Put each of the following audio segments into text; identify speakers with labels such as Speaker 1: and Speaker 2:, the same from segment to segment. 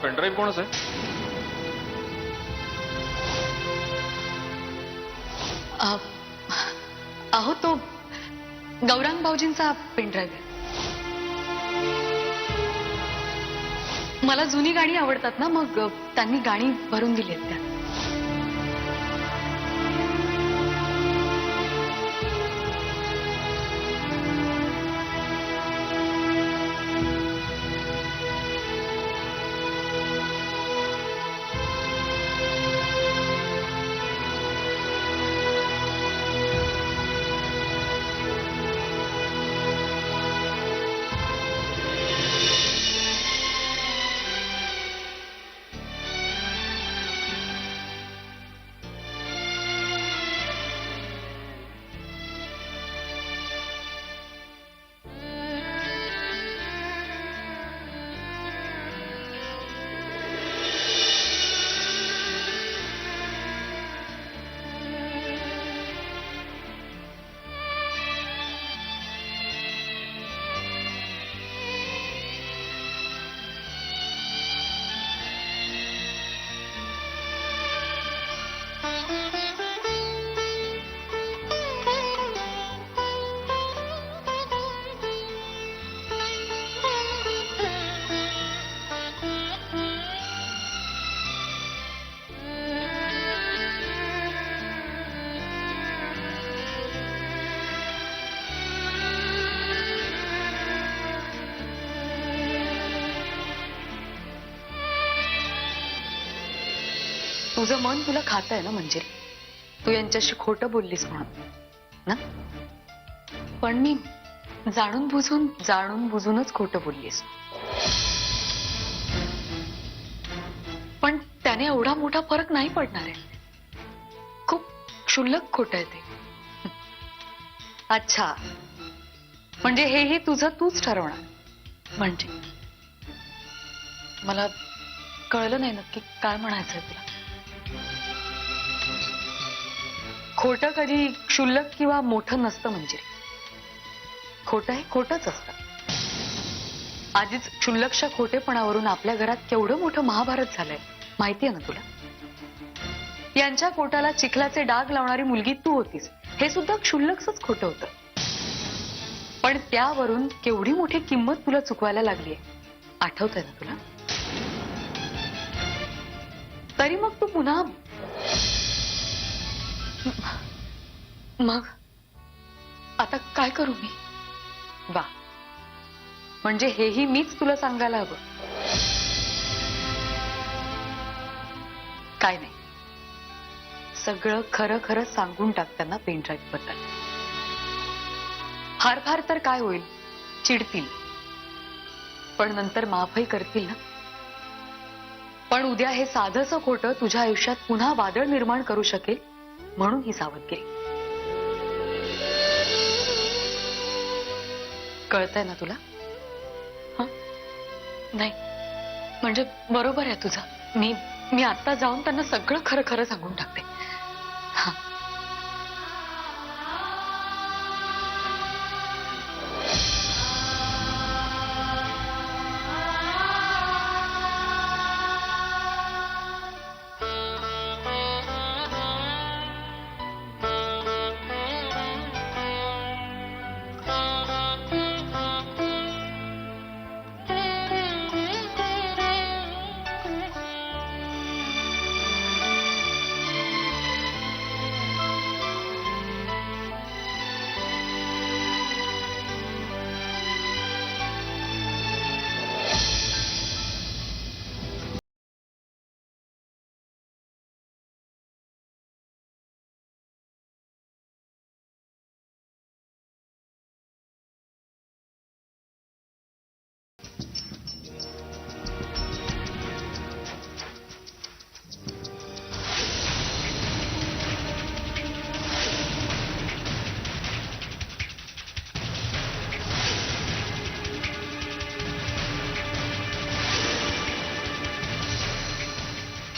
Speaker 1: Pen drive कोणाचा आहे?
Speaker 2: अहो तो गौरांग भाऊजींचा पेनड्राईव्ह आहे. मला जुनी गाणी आवडतात ना, मग त्यांनी गाणी भरून दिली आहेत त्या. तुझं मन तुला खात आहे ना, म्हणजे तू यांच्याशी खोटं बोललीस म्हणून ना. पण मी जाणून बुजूनच खोटं बोललीस. पण त्याने एवढा मोठा फरक नाही पडणार आहे. खूप क्षुल्लक खोटं आहे ते. अच्छा, म्हणजे हेही तुझं तूच ठरवणार. म्हणजे मला कळलं नाही नक्की काय म्हणायचंय तुला. खोटं कधी क्षुल्लक किंवा मोठं नसतं, म्हणजे खोटं हे खोटंच असतं. आधीच क्षुल्लकशा खोटेपणावरून आपल्या घरात केवढं मोठं महाभारत झालंय माहितीये ना तुला. यांच्या पोटाला चिखलाचे डाग लावणारी मुलगी तू होतीस, हे सुद्धा क्षुल्लकच खोटं होतं. पण त्यावरून केवढी मोठी किंमत तुला चुकवायला लागलीये, आठवतंय ना तुला. तरी मग तू पुन्हा मग आता काय करू मी. वा, म्हणजे हेही मीच तुला सांगायला हवं. काय नाही, सगळं खरं खरं सांगून टाक त्यांना पेनड्राईव्ह बद्दल. फार फार तर काय होईल, चिडतील, पण नंतर माफही करतील ना. पण उद्या हे साधंसं खोटं तुझ्या आयुष्यात पुन्हा वादळ निर्माण करू शकेल, म्हणून ही सावधगिरी. कळतंय ना तुला. नाही म्हणजे बरोबर आहे तुझं. मी आता जाऊन त्यांना सगळं खरं खरं सांगून टाकते. हा,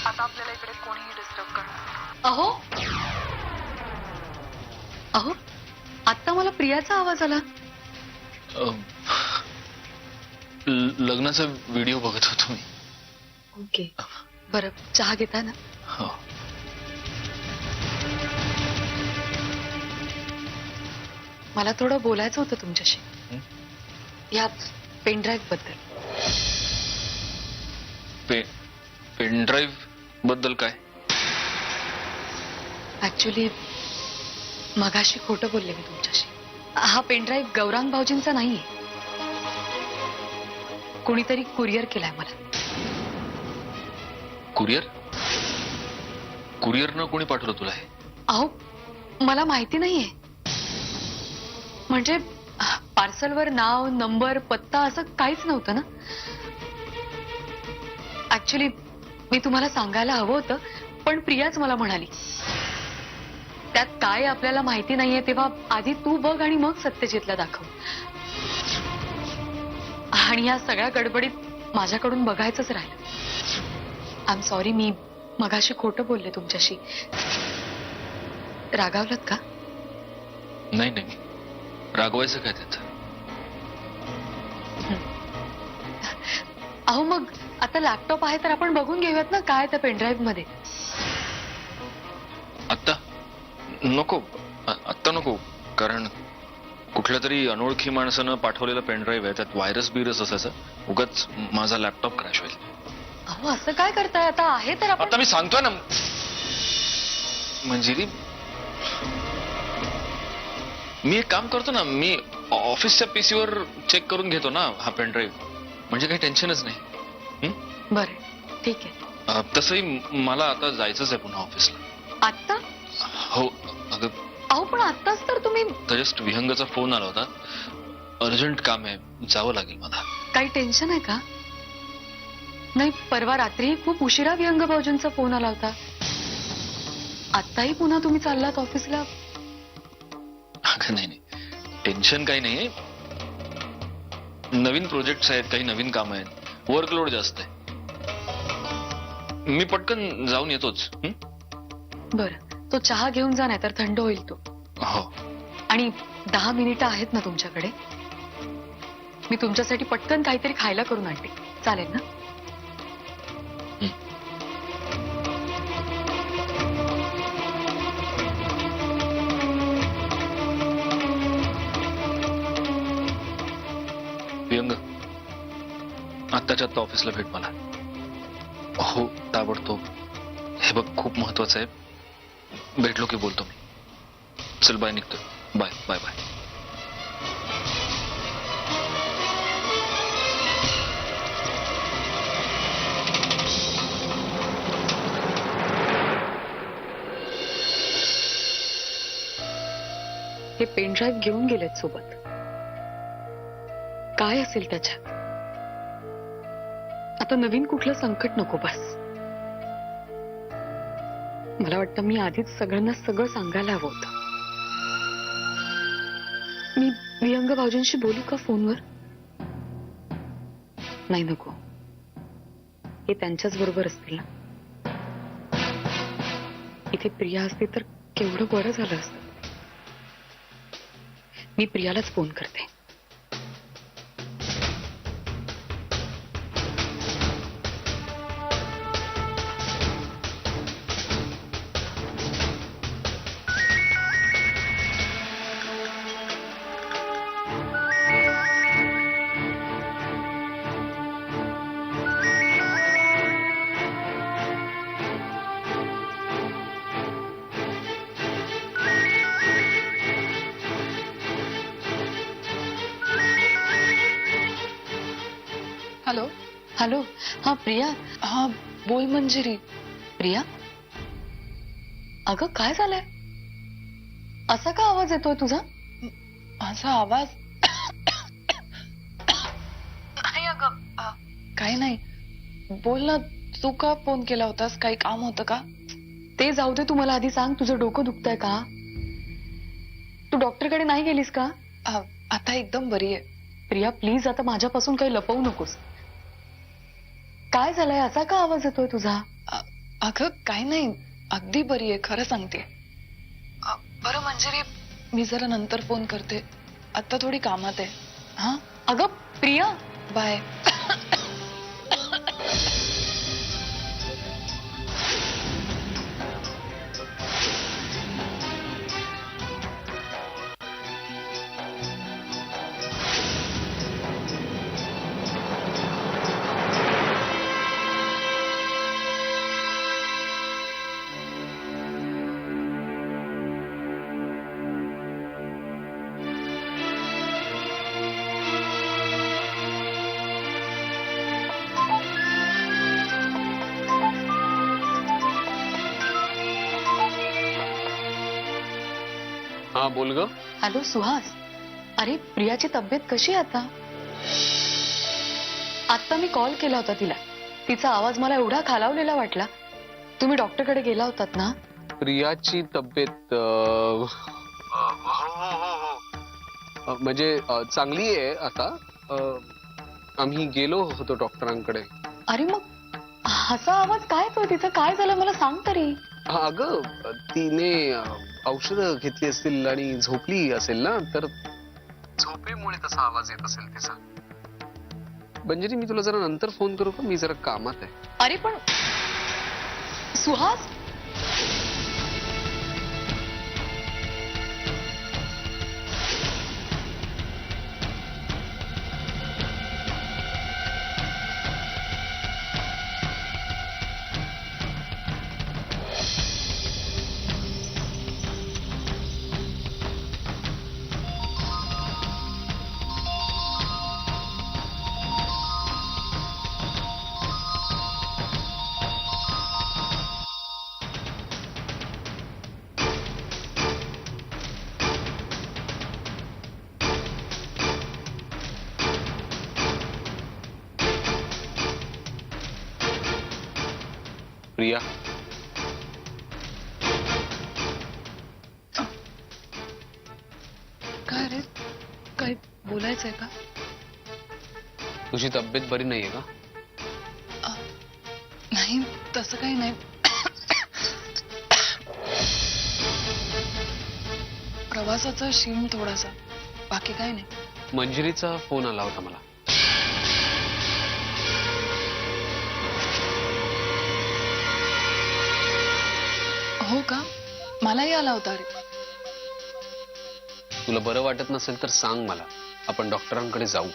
Speaker 2: आता आपल्याला इकडे कोणीही डिस्टर्ब करणार. अहो अहो, आता मला प्रियाचा आवाज आला.
Speaker 1: लग्नाचा व्हिडिओ बघत होतो मी.
Speaker 2: ओके. बरं, चहा घेता ना?
Speaker 1: हो.
Speaker 2: मला थोडं बोलायचं होतं तुमच्याशी.
Speaker 1: हं?
Speaker 2: या पेनड्राईव्ह बद्दल.
Speaker 1: पेनड्राईव्ह बद्दल काय?
Speaker 2: ऍक्च्युली मगाशी खोटं बोलले मी तुमच्याशी. हा पेनड्राईव्ह गौरांग भाऊजींचा नाहीये. कोणीतरी कुरिअर केलाय मला.
Speaker 1: कुरिअर? कुरिअरनं कोणी पाठवलं तुला हे?
Speaker 2: अहो, मला माहिती नाहीये. म्हणजे पार्सलवर नाव, नंबर, पत्ता असं काहीच नव्हतं ना. ऍक्च्युली मी तुम्हाला सांगायला हवं होतं, पण प्रियाच मला म्हणाली त्यात काय आपल्याला माहिती नाहीये, तेव्हा आधी तू बघ आणि मग सत्यजितला दाखव. आणि या सगळ्या गडबडीत माझ्याकडून बघायचंच राहिलं. आय एम सॉरी, मी मगाशी खोटं बोलले तुमच्याशी. रागावलात का?
Speaker 1: नाही नाही, रागवायचं काय त्यात?
Speaker 2: अहो, मग आता लॅपटॉप आहे तर आपण बघून घेऊयात ना काय त्या पेनड्राईव्ह मध्ये.
Speaker 1: आत्ता नको, आत्ता नको, कारण कुठल्या तरी अनोळखी माणसानं पाठवलेला पेनड्राईव्ह आहे, त्यात व्हायरस बिरस असायचं. उगाच माझा लॅपटॉप क्रॅश होईल.
Speaker 2: अहो, असं काय करताय? आता आहे तर आपण.
Speaker 1: आता मी सांगतोय ना मंजिरी, मी एक काम करतो ना, मी ऑफिसच्या पीसीवर चेक करून घेतो ना हा पेनड्राईव्ह, म्हणजे काही टेन्शनच नाही.
Speaker 2: बरं, ठीक आहे.
Speaker 1: तसंही मला आता जायचंच आहे पुन्हा ऑफिसला.
Speaker 2: आत्ता?
Speaker 1: हो. अगं,
Speaker 2: अहो, पण आत्ताच तर तुम्ही.
Speaker 1: जस्ट विहंगचा फोन आला होता, अर्जंट काम आहे, जावं लागेल मला.
Speaker 2: काही टेन्शन आहे का? नाही, परवा रात्री खूप उशिरा विहंग भाऊजींचा फोन आला होता. आत्ताही पुन्हा तुम्ही चाललात ऑफिसला?
Speaker 1: अगं नाही नाही, टेन्शन काही नाही. नवीन प्रोजेक्ट्स आहेत, काही नवीन काम आहेत, वर्कलोड जास्त आहे. मी पटकन जाऊन येतोच.
Speaker 2: बरं, तो चहा घेऊन जा, नाही तर थंड होईल तो.
Speaker 1: हो.
Speaker 2: आणि 10 मिनिटं आहेत ना तुमच्याकडे? मी तुमच्यासाठी पटकन काहीतरी खायला करून आणते, चालेल ना?
Speaker 1: विहंग, आत्ताच्या आत्ता ऑफिसला भेट मला. हो, ताबडतोब. हे बघ, खूप महत्वाचं आहे. भेटलो की बोलतो मी. चल, बाय, निघतो. Bye bye bye.
Speaker 2: हे पेनड्राईव्ह घेऊन गेलेत सोबत. काय असेल त्याच्यात? आता नवीन कुठलं संकट नको बस. मला वाटतं मी आधीच सगळ्यांना सगळं सांगायला हवं होतं. मी विहंग भाऊजींशी बोलू का फोनवर? नाही, नको. हे त्यांच्याच बरोबर असतील ना. इथे प्रिया असती तर केवढं बरं झालं असतं. मी प्रियालाच फोन करते.
Speaker 3: हॅलो.
Speaker 2: हॅलो. हा, प्रिया.
Speaker 3: हा, बोल मंजिरी.
Speaker 2: प्रिया, अगं काय झालंय? असा का आवाज येतोय तुझा?
Speaker 3: माझा आवाज नाही अगं, काही नाही. बोल ना, तू का फोन केला होतास? काही काम होतं का?
Speaker 2: ते जाऊ दे, तू मला आधी सांग, तुझं डोकं दुखतंय का? तू डॉक्टरकडे नाही गेलीस का?
Speaker 3: आता एकदम बरी आहे.
Speaker 2: प्रिया, प्लीज, आता माझ्यापासून काही लपवू नकोस. काय झालंय? असा का आवाज येतोय तुझा?
Speaker 3: अगं काही नाही, अगदी बरी आहे, खरं सांगते. बरं मंजिरी, मी जरा नंतर फोन करते. आता थोडी कामात आहे. हा,
Speaker 2: अगं प्रिया.
Speaker 3: बाय.
Speaker 4: हा बोल ग.
Speaker 2: हॅलो सुहास, अरे प्रियाची तब्येत कशी आहे आता? आता मी कॉल केला होता तिला, तिचा आवाज मला एवढा खालावलेला वाटला. तुम्ही डॉक्टरकडे गेला होतात ना?
Speaker 4: प्रियाची तब्येत म्हणजे चांगली आहे आता. आम्ही गेलो होतो डॉक्टरांकडे.
Speaker 2: अरे मग असा आवाज काय तो तिचं, काय झालं मला सांग तरी.
Speaker 4: हा अगं, तिने औषधं घेतली असतील आणि झोपली असेल ना, तर झोपेमुळे तसा आवाज येत असेल तिचा. मंजिरी, मी तुला जरा नंतर फोन करू का? मी जरा कामात आहे.
Speaker 2: अरे पण सुहास,
Speaker 4: प्रिया,
Speaker 3: काय रे, काय बोलायचंय का?
Speaker 4: तुझी तब्येत बरी नाहीये का?
Speaker 3: नाही, तसं काही नाही. प्रवासाचा शीण थोडासा, बाकी काही नाही.
Speaker 4: मंजिरीचा फोन आला होता मला.
Speaker 3: हो का? मलाही आला होता. अरे
Speaker 4: तुला बरं वाटत नसेल तर सांग मला, आपण डॉक्टरांकडे जाऊ.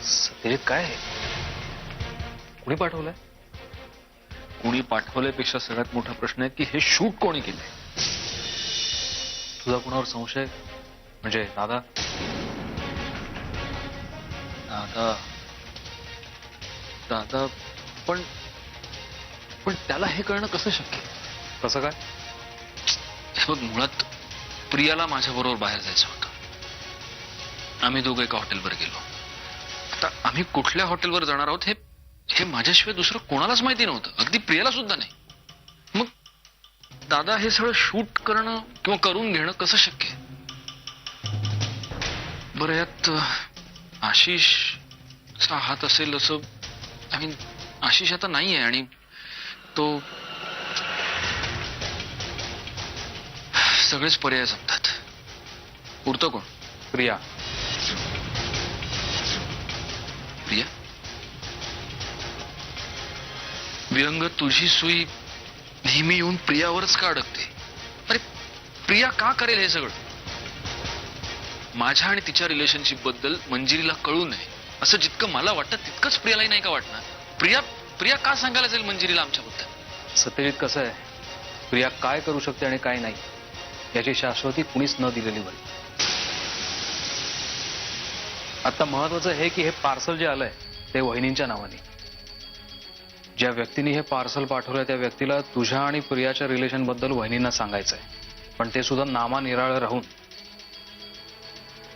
Speaker 1: सत्यजित, काय आहे? कुणी पाठवलंय? कुणी पाठवल्यापेक्षा सगळ्यात मोठा प्रश्न आहे की हे शूट कोणी केलंय? तुझा कुणावर संशय? म्हणजे दादा? दादा दादा पण पण त्याला हे कळणं कसं शक्य? कसं काय? हे बघ, मुळात प्रियाला माझ्याबरोबर बाहेर जायचं होतं. आम्ही दोघं एका हॉटेलवर गेलो. आता आम्ही कुठल्या हॉटेलवर जाणार आहोत हे माझ्याशिवाय दुसरं कोणालाच माहिती नव्हतं, अगदी प्रियाला सुद्धा नाही. मग दादा हे सगळं शूट करणं किंवा करून घेणं कसं शक्य आहे? बरं, यात आशिषचा हात असेल असं, आय मीन आशिष आता नाहीये आणि तो, सगळेच पर्याय संपतात. उरतो कोण? प्रिया. प्रिया? विहंग, तुझी सुई नेहमी येऊन प्रियावरच का अडकते? अरे प्रिया का करेल हे सगळं? माझ्या आणि तिच्या रिलेशनशिप बद्दल मंजिरीला कळू नये असं जितकं मला वाटतं तितकंच प्रियालाही नाही का वाटणार? प्रिया प्रिया का सांगायला जाईल मंजिरीला आमच्याबद्दल?
Speaker 5: सत्यजित, कसं आहे, प्रिया काय करू शकते आणि काय नाही याची शाश्वती कुणीच न दिलेली बरी. आता महत्वाचं हे की हे पार्सल जे आलंय ते वहिनींच्या नावाने. ज्या व्यक्तीने हे पार्सल पाठवलंय त्या व्यक्तीला तुझ्या आणि प्रियाच्या रिलेशन बद्दल वहिनींना सांगायचंय, पण ते सुद्धा नामानिराळं राहून.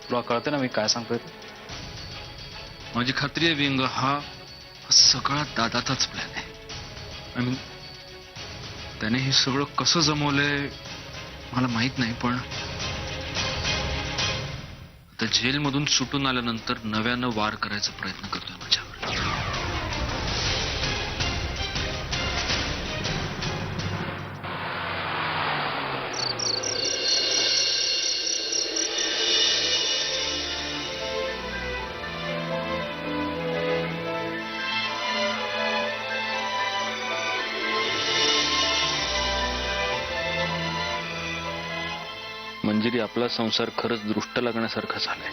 Speaker 5: तुला कळते ना मी काय सांगतोय?
Speaker 1: माझी खात्री आहे विंग, हा सगळा दादाचाच प्लॅन आहे. आय मीन त्याने हे सगळं कसं जमवलंय मला माहित नाही, पण आता जेलमधून सुटून आल्यानंतर नव्यानं वार करायचा प्रयत्न करतोय माझ्यावर. मंजिरी, आपला संसार खरंच दृष्ट लागण्यासारखा झालाय.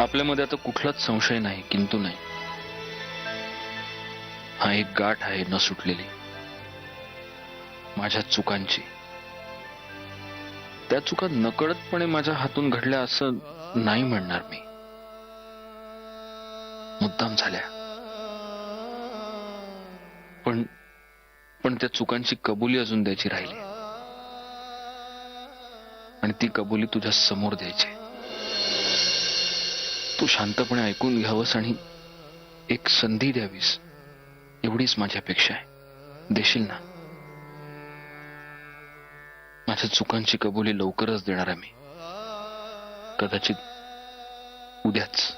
Speaker 1: आपल्यामध्ये आता कुठलाच संशय नाही, किंतु नाही. हा एक गाठ आहे न सुटलेली. माझ्या चुकांची. त्या चुका नकळतपणे माझ्या हातून घडल्या असं नाही म्हणणार मी. मुद्दाम झाल्या. पण पण त्या चुकांची कबुली अजून द्यायची राहिली. आणि ती कबुली तुझ्या समोर द्यायची. तू शांतपणे ऐकून घ्यावंस आणि एक संधी द्यावीस, एवढीच माझी अपेक्षा आहे. देशील ना? माझ्या चुकांची कबुली लवकरच देणार आहे मी. कदाचित उद्याच.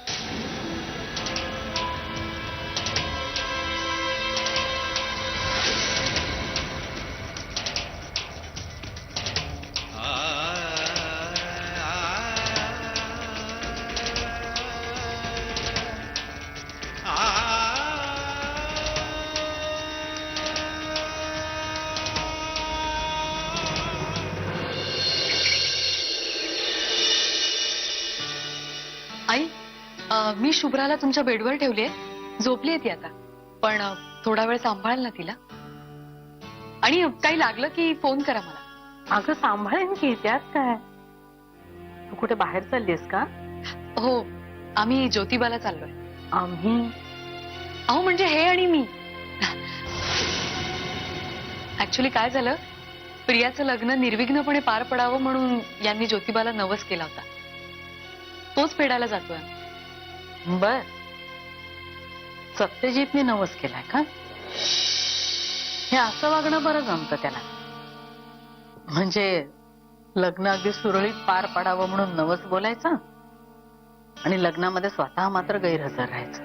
Speaker 2: आई, मी शुभ्राला तुमच्या बेडवर ठेवलीये. झोपली ती आता. पण थोडा वेळ सांभाळ ना तिला. आणि काही लागलं की फोन करा मला.
Speaker 6: अगं सांभाळेन की, त्यात काय. तू कुठे बाहेर चाललीस का?
Speaker 2: हो, आम्ही ज्योतिबाला चाललोय.
Speaker 6: आम्ही?
Speaker 2: अहो म्हणजे हे आणि मी. ऍक्च्युली काय झालं, प्रियाचं लग्न निर्विघ्नपणे पार पडावं म्हणून यांनी ज्योतिबाला नवस केला होता. तोच फेडायला जातोय.
Speaker 6: बर. सत्यजितने नवस केलाय का? हे असं वागणं बरं जमतं त्याला. म्हणजे लग्न अगदी सुरळीत पार पडावं म्हणून नवस बोलायचं आणि लग्नामध्ये स्वतः मात्र गैरहजर राहायचं.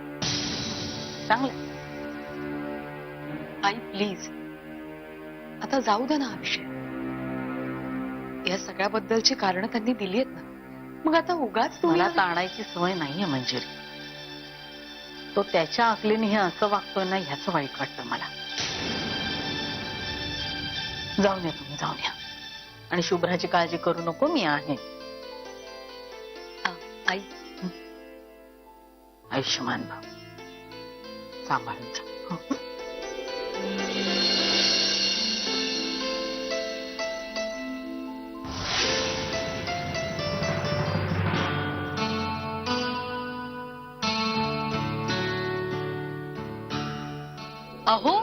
Speaker 6: चांगलं.
Speaker 2: आई प्लीज, आता जाऊ दे ना हा विषय. या सगळ्याबद्दलची कारणं त्यांनी दिली आहेत ना. मग आता उगाच तुम्ही
Speaker 6: मला ताणायची सवय नाहीये मंजिरी. तो त्याच्या अकलीने हे असं वागतोय ना, ह्याचं वाईट वाटतं मला. जाऊन या तुम्ही, जाऊन या. आणि शुभ्राची काळजी करू नको, मी आहे.
Speaker 2: आई,
Speaker 6: आयुष्यमान भाव. सांभाळून जा.
Speaker 2: अहो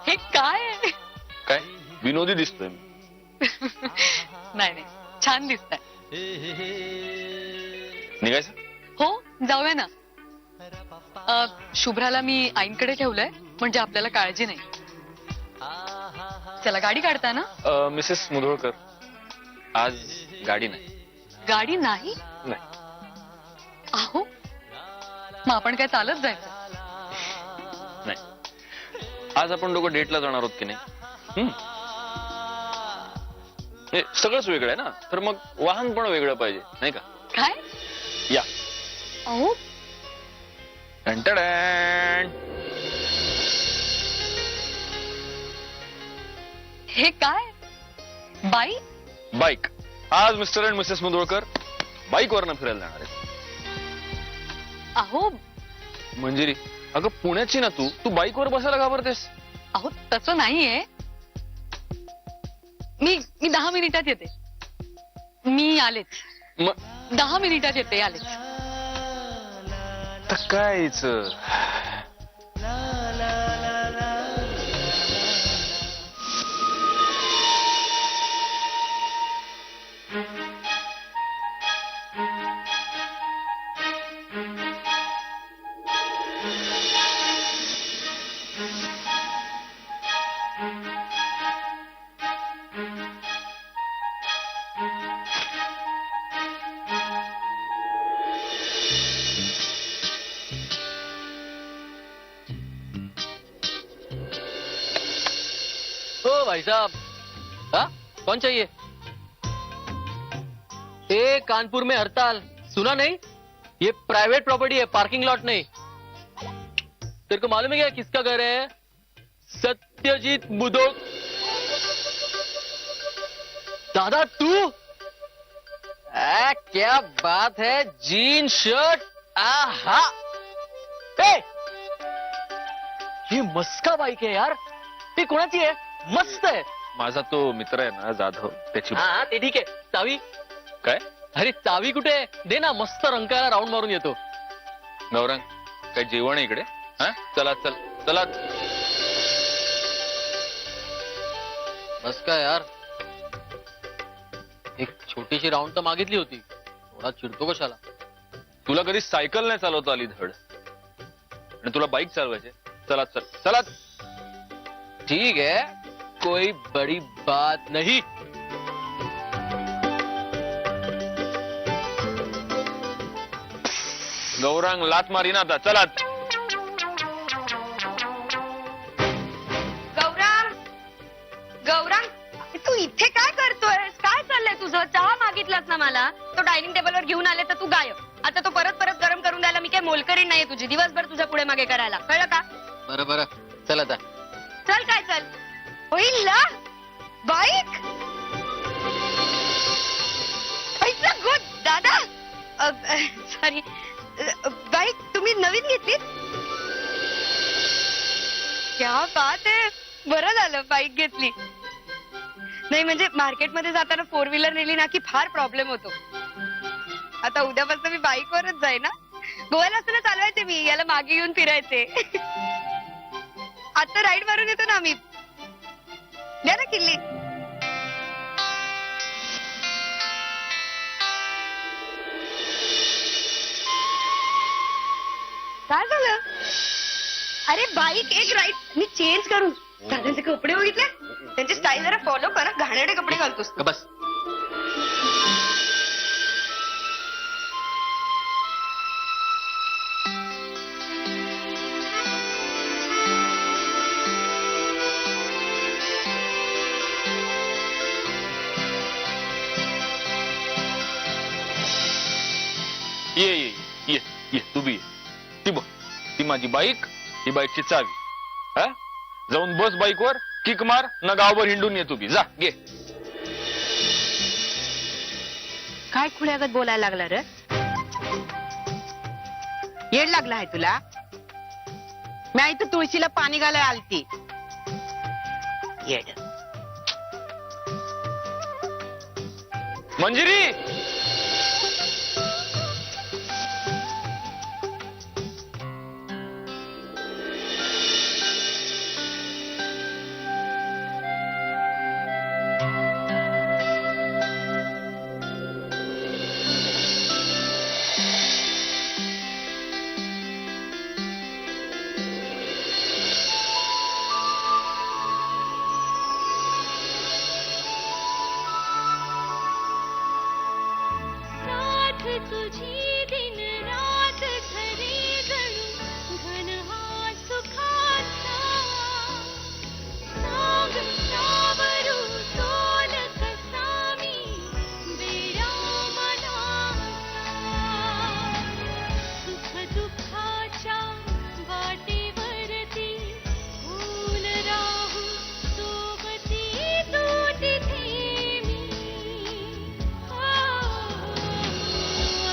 Speaker 2: हे काय आहे?
Speaker 1: काय विनोदी दिसतोय मी?
Speaker 2: नाही नाही, छान दिसतंय.
Speaker 1: निघायचं?
Speaker 2: हो, जाऊया ना. शुभ्राला मी आईंकडे ठेवलंय, म्हणजे आपल्याला काळजी नाही. चला, गाडी काढता ना?
Speaker 1: मिसेस मुधोळकर, आज गाडी नाही.
Speaker 2: गाडी नाही?
Speaker 1: नाही.
Speaker 2: अहो, मग आपण काय चालत जायचं?
Speaker 1: नाही, आज आपण दोघं डेटला जाणार आहोत की नाही? हे सगळंच वेगळं आहे ना, तर मग वाहन पण वेगळं पाहिजे, नाही का?
Speaker 2: काय?
Speaker 1: या.
Speaker 2: अहो,
Speaker 1: टंटडॅन.
Speaker 2: हे काय? बाई?
Speaker 1: बाईक. आज मिस्टर अँड मिसेस मुधोळकर बाईकवरनं फिरायला जाणार आहेत.
Speaker 2: अहो
Speaker 1: मंजिरी, अगं पुण्याची ना तू तू बाईकवर बसायला घाबरतेस?
Speaker 2: अहो तसं नाहीये. मी 10 मिनिटात येते. मी आलेच.
Speaker 1: मग
Speaker 2: 10 मिनिटात येते, आलेच.
Speaker 1: तर कायच.
Speaker 7: ओ भाई साहब, हाँ कौन चाहिए? ए कानपुर में हड़ताल सुना नहीं? ये प्राइवेट प्रॉपर्टी है, पार्किंग लॉट नहीं। तेरे को मालूम है क्या किसका घर है? सत्यजीत बुदो। दादा तू? क्या बात है, जीन शर्ट, आहा। ए, ही मस्का बाईक आहे यार, ती कोणाची आहे? मस्त आहे.
Speaker 1: माझा तो मित्र आहे ना जाधव, त्याची
Speaker 7: हा ते ठीक आहे. चावी?
Speaker 1: काय
Speaker 7: अरे चावी कुठे आहे? दे ना, मस्त रंकाळा राऊंड मारून येतो.
Speaker 1: गौरंग, काय जेवण आहे इकडे? हा चला चल चला.
Speaker 7: बस का यार, एक छोटीशी राऊंड तर मागितली होती, थोडा चिडतो कशाला?
Speaker 1: तुला कधी सायकल नाही चालवता आली धड, आणि तुला बाईक चालवायचे. चला चल चला.
Speaker 7: ठीक है, कोई बड़ी बात नहीं.
Speaker 1: गौरांग लात मारी ना आता. चला.
Speaker 8: गौरांग, गौरांग, तू इथे काय करतोयस? काय चाललंय तुझं? चहा मागितलास ना मला, तो डायनिंग टेबलवर घेऊन आले तर तू गायब. आता तो परत परत गरम करून द्यायला मी काय मोलकरीण नाहीये तुझी, दिवसभर तुझ्या पुढे मागे करायला, कळलं का?
Speaker 7: बरं बरं, चल आता.
Speaker 8: चल काय चल, होईल ना? बाईक ऐकलं गुड दादा. सॉरी, बाईक तुम्ही नवीन घेतली? क्या बात आहे, बरं झालं बाईक घेतली. नाही म्हणजे मार्केटमध्ये जाताना 4 व्हीलर नेली ना की फार प्रॉब्लेम होतो. आता उद्यापासून मी बाईकवरच जाईन ना. गोव्याला असताना चालवायचे मी, याला मागे घेऊन फिरायचे. आता राईड मारून येतो ना आम्ही. द्या ना किल्ली. काय झालं? अरे बाईक एक राईड मी चेंज करू. दादांचे कपडे बघितले, त्यांची स्टाईल जरा फॉलो करा. घाणेरडे कपडे घालतोस तू.
Speaker 7: बस.
Speaker 1: ये ये ये ये तू बी ये. ती बघ, ती माझी बाईक, ही बाईकची चावी. हा जाऊन बस बाईकवर, किक मार ना, गावभर हिंडून ये. तू बी जा, घे.
Speaker 8: काय खुळ्यागत बोलायला लागला रे? येड लागला आहे तुला? मी इथं तुळशीला पाणी घालायला आलती. येड.
Speaker 1: मंजिरी.
Speaker 9: तुझी दिन रात खरे गणू घन हा सुखाचा सांग सावरू सोल कसामी बेरा मनाचा सुख दुःखाच्या वाटेवरती फूल राहू सोबती तू तिथे मी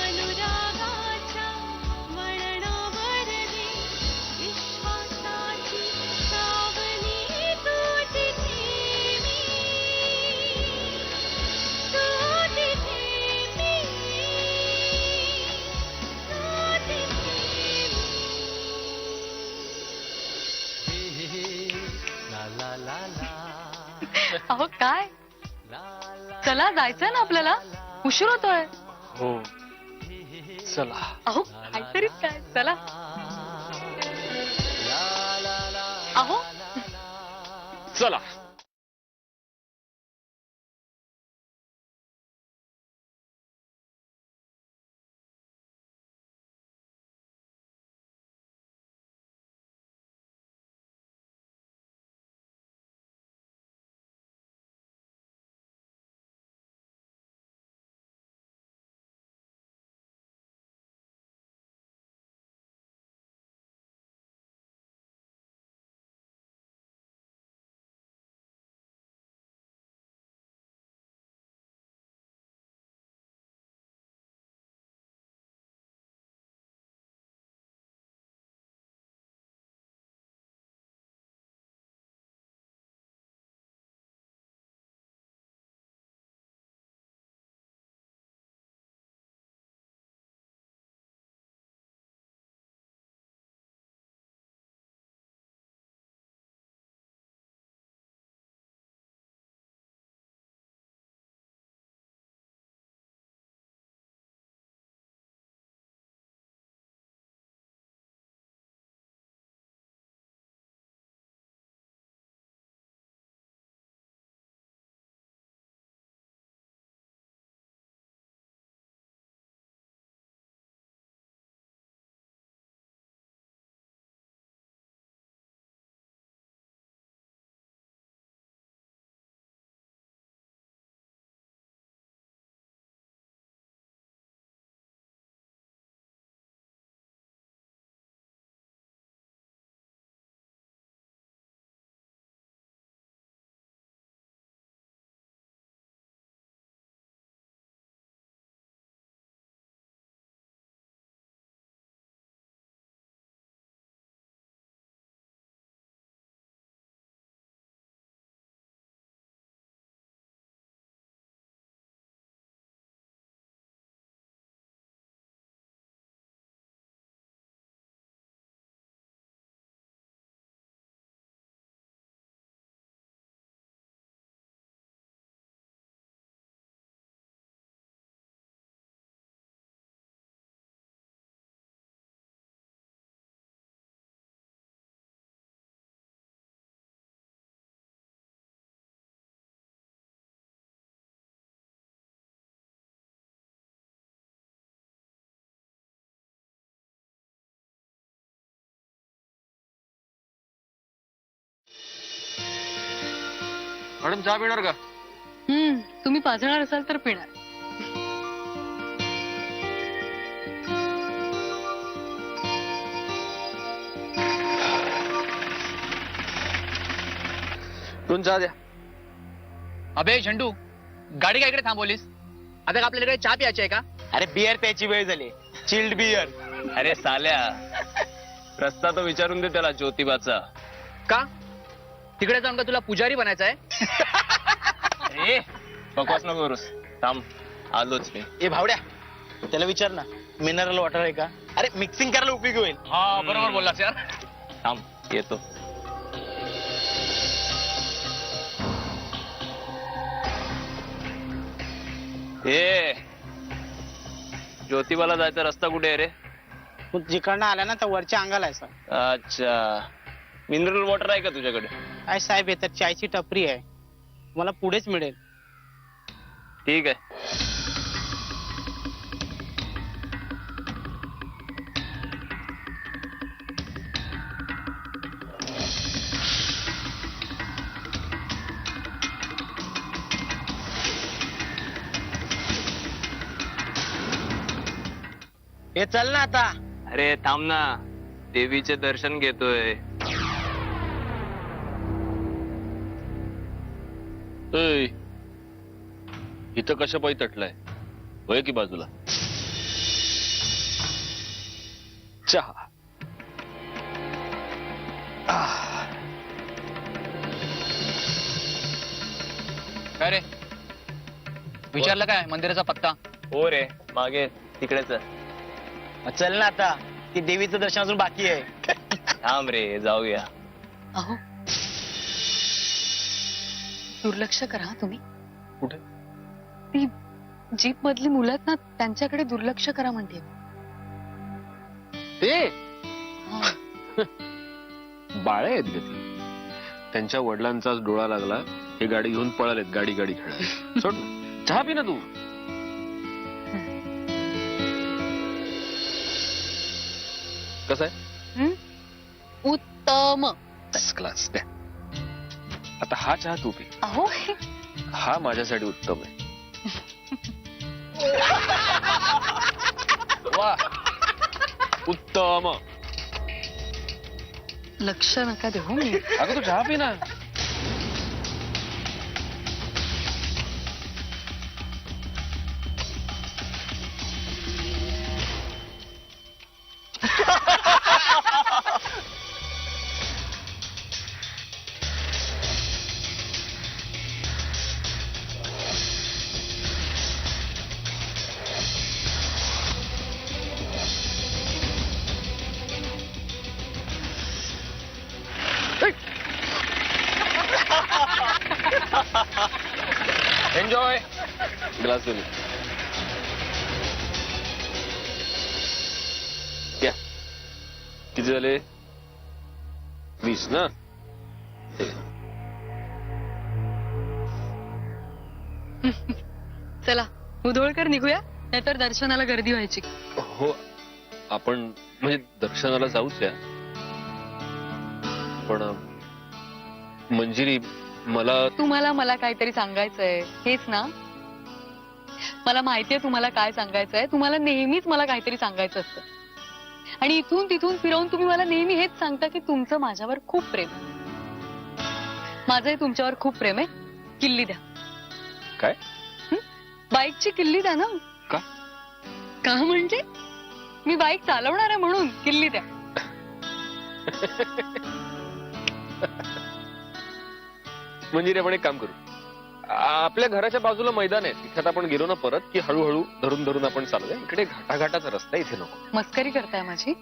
Speaker 9: अनुरागाच्या वळणावर रे विश्वासाची सावली तू तिथे मी तू तिथे मी तू तिथे
Speaker 2: अहो काय, चला जायचंय ना आपल्याला, उशीर होतोय.
Speaker 5: हो चला.
Speaker 2: अहो काहीतरीच काय, चला. अहो
Speaker 1: चला. मॅडम चहा पिणार का?
Speaker 2: तुम्ही पाजणार असाल तर पिणार.
Speaker 1: दोन चहा द्या.
Speaker 7: अबे झंडू, गाडी काय इकडे थांबवलीस? आता का आपल्याला चहा प्यायची आहे का?
Speaker 10: अरे बियर प्यायची वेळ झाली. Chilled beer.
Speaker 7: अरे साल्या,
Speaker 10: रस्ता तो विचारून दे त्याला ज्योतिबाचा.
Speaker 7: का तिकडे जाऊन का तुला पुजारी बनायचं आहे?
Speaker 10: ए बकवास नको करूस. थांब आलोच मी.
Speaker 7: ए भावड्या,
Speaker 10: त्याला विचार ना मिनरल वॉटर आहे का. अरे मिक्सिंग करायला उपयोगी होईल.
Speaker 7: हा बरोबर बोललास यार.
Speaker 10: थांब येतो. ए ज्योतिबाला जायचा रस्ता कुठे आहे रे?
Speaker 11: जिकडनं आला ना तर वरच्या अंगाला आहे सर.
Speaker 10: अच्छा, मिनरल वॉटर आहे का तुझ्याकडे?
Speaker 11: काय साहेब येतात, चायची टपरी आहे, मला पुढेच मिळेल.
Speaker 10: ठीक आहे.
Speaker 11: हे चल ना आता.
Speaker 10: अरे थांब ना, देवीचे दर्शन घेतोय.
Speaker 1: इथं कशा पायी तटलाय? होय की बाजूला. चहा.
Speaker 7: काय रे, विचारलं काय मंदिराचा पत्ता?
Speaker 10: हो रे, मागे तिकडेच आहे.
Speaker 11: चल ना आता, ती देवीचं दर्शन अजून बाकी आहे.
Speaker 10: थांब रे, जाऊया.
Speaker 2: अहो, दुर्लक्ष करा हं तुम्ही.
Speaker 1: कुठे?
Speaker 2: ती जीप मधली मुलं आहेत ना, त्यांच्याकडे दुर्लक्ष करा म्हणते.
Speaker 1: ते
Speaker 2: हा.
Speaker 1: बाळे आहेत ग ती. त्यांच्या वडिलांचाच डोळा लागला, हे गाडी घेऊन पळालेत गाडी खेळायला. सोड ना, चहा पी ना तू. कसं आहे?
Speaker 2: उत्तम.
Speaker 1: क्लास द्या. आता हा चहा तू पी.
Speaker 2: अहो,
Speaker 1: हा माझ्यासाठी उत्तम आहे. वा, उत्तम.
Speaker 2: लक्ष नका देऊ मी.
Speaker 1: अगं तू चहा पी ना.
Speaker 10: एन्जॉय.
Speaker 1: ग्लास दे. या, किती झाले? 20 ना.
Speaker 2: चला उधोळकर निघूया, नाहीतर दर्शनाला गर्दी व्हायची.
Speaker 1: हो, आपण म्हणजे दर्शनाला जाऊच या. पण मंजिरी,
Speaker 2: तुम्हाला मला काहीतरी सांगायचंय हेच ना? मला माहितीये तुम्हाला काय सांगायचंय. तुम्हाला नेहमीच मला काहीतरी सांगायचं असतं, आणि इथून तिथून फिरवून तुम्ही मला नेहमी हेच सांगता की तुमचं माझ्यावर खूप प्रेम आहे. माझंही तुमच्यावर खूप प्रेम आहे. किल्ली द्या.
Speaker 1: काय?
Speaker 2: बाईकची किल्ली द्या ना.
Speaker 1: का?
Speaker 2: का म्हणजे मी बाईक चालवणार आहे म्हणून किल्ली द्या.
Speaker 1: मंजिरी, आपण एक काम करू. आपल्या घराच्या बाजूला मैदान आहे, तिथे आपण गेलो ना परत की हळूहळू धरून धरून आपण चालूया. इकडे घाटाघाटाचा रस्ता, इथे नको.
Speaker 2: मस्करी करताय माझी?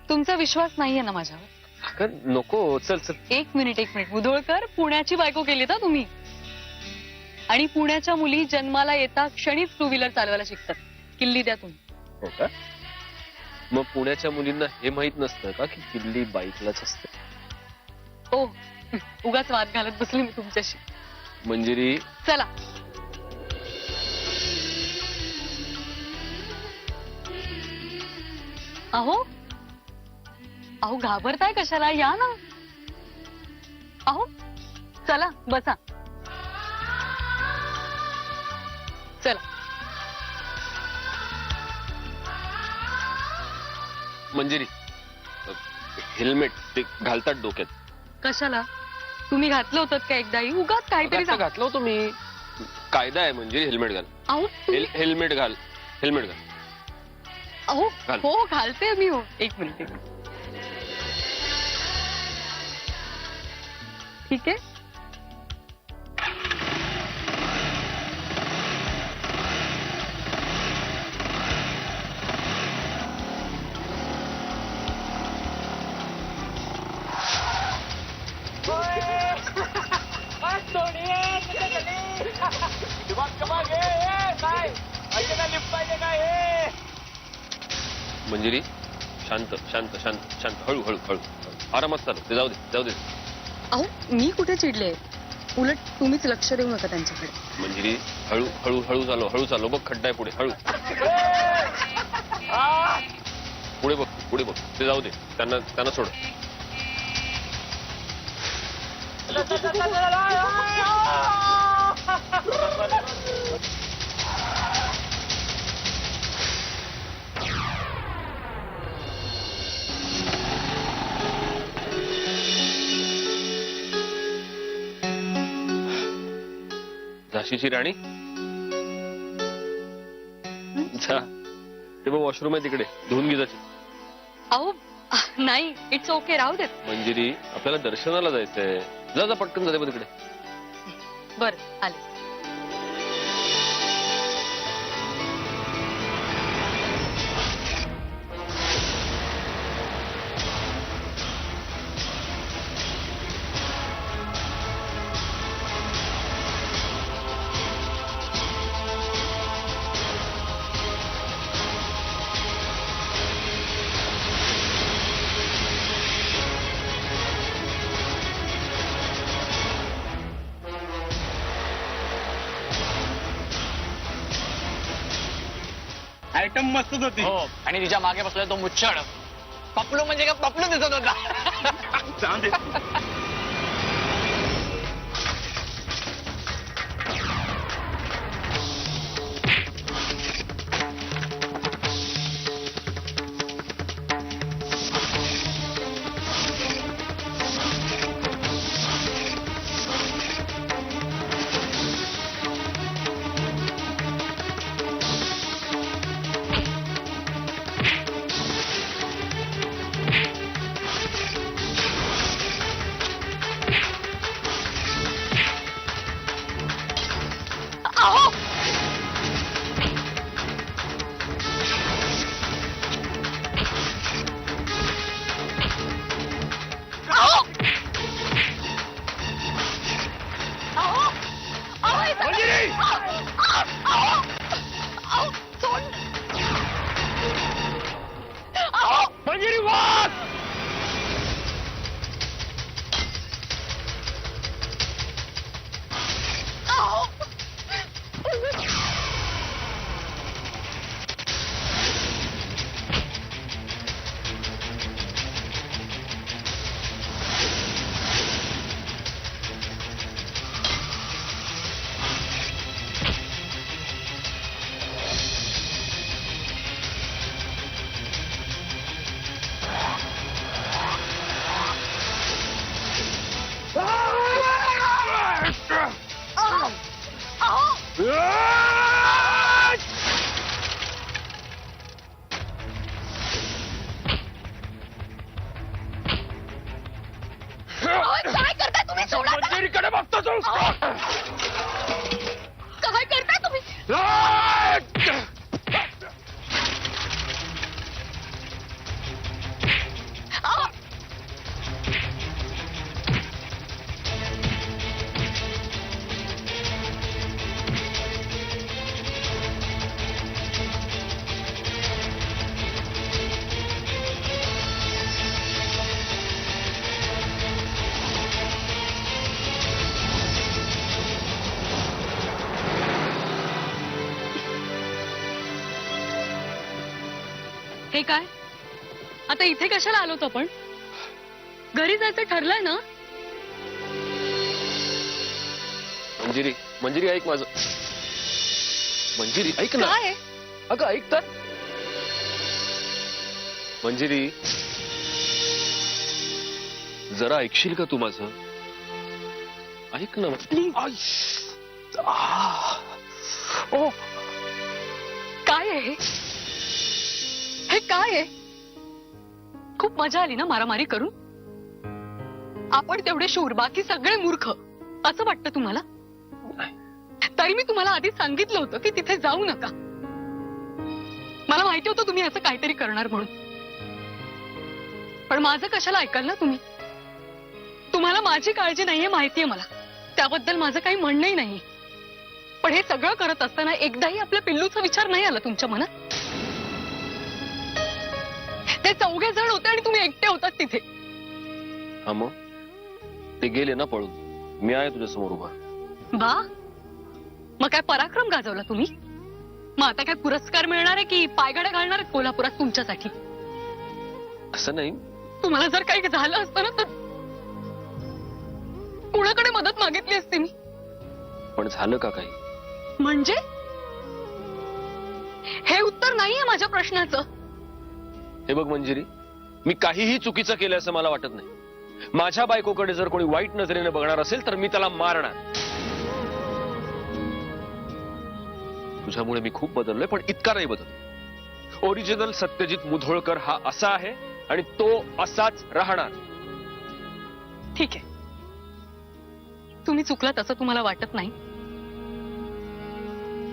Speaker 2: तुमचा विश्वास नाहीये ना माझ्यावर?
Speaker 1: अगं नको. चल चल.
Speaker 2: एक मिनिट. मुधोळकर, पुण्याची बायको केली ना तुम्ही, आणि पुण्याच्या मुली जन्माला येता क्षणीच टू व्हीलर चालवायला शिकतात. किल्ली द्या तुम्ही.
Speaker 1: हो का? मग पुण्याच्या मुलींना हे माहित नसतं का की किल्ली बाईकलाच असते?
Speaker 2: ओ, उगाच वाद घालत बसले मी तुमच्याशी.
Speaker 1: मंजिरी,
Speaker 2: चला. अहो घाबरताय कशाला? या ना. अहो चला बसा. चला.
Speaker 10: मंजिरी हेल्मेट ते घालतात डोक्यात.
Speaker 2: कशाला? तुम्ही घातलं होतं का एकदाही? उगाच काहीतरी
Speaker 10: आता
Speaker 2: सांग.
Speaker 10: घातलं होतं मी. कायदा आहे मंजिरी, हेल्मेट घाल.
Speaker 2: अहो तुम्ही-
Speaker 10: हेल्मेट घाल. हेल्मेट घाल.
Speaker 2: अहो
Speaker 10: घाल.
Speaker 2: हो घालते मी. हो एक मिनिट. ठीक आहे.
Speaker 10: मंजिरी शांत शांत शांत शांत. हळू हळू हळू. आरामात चालू. ते जाऊ दे जाऊ दे.
Speaker 2: अहो मी कुठे चिडले? उलट तुम्हीच लक्ष देऊ नका त्यांच्याकडे.
Speaker 10: मंजिरी हळू हळू हळू चालव. हळू चालव. बघ खड्डा आहे पुढे. हळू. पुढे बघ पुढे बघ. ते जाऊ दे. त्यांना सोड. झाशीची राणी जा. ते बघ वॉशरूम आहे तिकडे. धुवून घे जाची.
Speaker 2: अहो नाही इट्स ओके राहू देत.
Speaker 10: मंजिरी आपल्याला दर्शनाला जायचंय. जा जा पटकन जाते तिकडे.
Speaker 2: बर आले.
Speaker 11: आयटम मस्तच होती.
Speaker 7: हो आणि तिच्या मागे बसलाय तो मुच्छड. पपलू म्हणजे का पपलू दिसत होता.
Speaker 2: काय करताय तुम्ही? सोडा आता. काय करताय तुम्ही? अहो, हे काय? आता इथे कशाला आलोत आपण? घरी जायचं ठरलंय ना?
Speaker 10: मंजिरी मंजिरी ऐक माझं. मंजिरी ऐक ना.
Speaker 3: काय आहे?
Speaker 10: अगं ऐक तर. मंजिरी, जरा ऐकशील का तू माझं? ऐक ना.
Speaker 3: ओ काय आहे हे काय आहे?
Speaker 2: खूप मजा आली ना मारामारी करून? आपण तेवढे शूर, बाकी सगळे मूर्ख असं वाटतं तुम्हाला? तरी मी तुम्हाला आधी सांगितलं होतं की तिथे जाऊ नका. मला माहिती होतं तुम्ही असं काहीतरी करणार म्हणून. पण माझं कशाला ऐकाल ना तुम्ही? तुम्हाला माझी काळजी नाहीये माहितीये मला. त्याबद्दल माझं काही म्हणणंही नाही. पण हे सगळं करत असताना एकदाही आपल्या पिल्लूचा विचार नाही आला तुमच्या मनात? ते 4 जण होते आणि तुम्ही एकटे होतात तिथे.
Speaker 10: हा मग ते गेले ना पळून. मी आहे तुझ्या समोर उभा.
Speaker 2: वा, मग काय पराक्रम गाजवला तुम्ही? मग आता काय पुरस्कार मिळणार आहे की पायगाड्या घालणार आहेत कोल्हापुरात तुमच्यासाठी?
Speaker 10: असं नाही.
Speaker 2: तुम्हाला जर काही झालं असतं ना तर कुणाकडे मदत मागितली असती मी.
Speaker 10: पण झालं का काही?
Speaker 2: म्हणजे हे उत्तर नाहीये माझ्या प्रश्नाचं.
Speaker 10: हे बघ मंजिरी, मी काहीही चुकीचं केलं असं मला वाटत नाही. माझ्या बायकोकडे जर कोणी वाईट नजरेने बघणार असेल तर मी त्याला मारणार. तुझ्यामुळे मी खूप बदललोय, पण इतका नाही बदल. ओरिजिनल सत्यजित मुधोळकर हा असा आहे आणि तो असाच राहणार.
Speaker 2: ठीक आहे, तुम्ही चुकलात असं तुम्हाला वाटत नाही.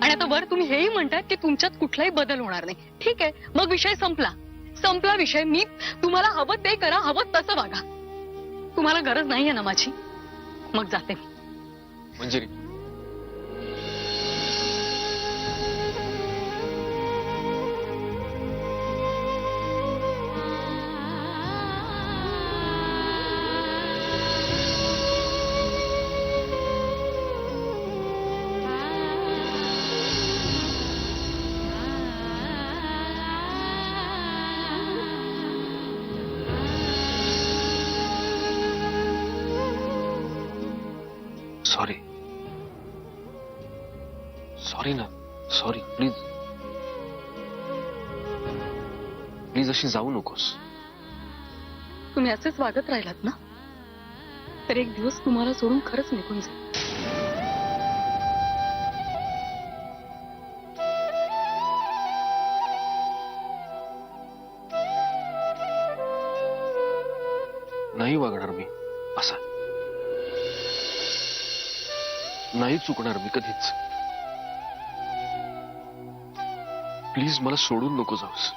Speaker 2: आणि आता वर तुम्ही हेही म्हणतात की तुमच्यात कुठलाही बदल होणार नाही. ठीक आहे, मग विषय संपला विषय. मी तुम्हाला हवं ते करा, हवं तसं वागा. तुम्हाला गरज नाहीये ना माझी? मग जाते मी.
Speaker 10: मंजिरी, सॉरी. सॉरी ना. सॉरी. प्लीज प्लीज अशी जाऊ नकोस.
Speaker 2: तुम्ही असेच वागत राहिलात ना तर एक दिवस तुम्हाला सोडून खरंच निघून जाईल.
Speaker 10: नाही वागणार मी असा. नाही चुकणार मी कधीच. प्लीज मला सोडून नको जाऊस.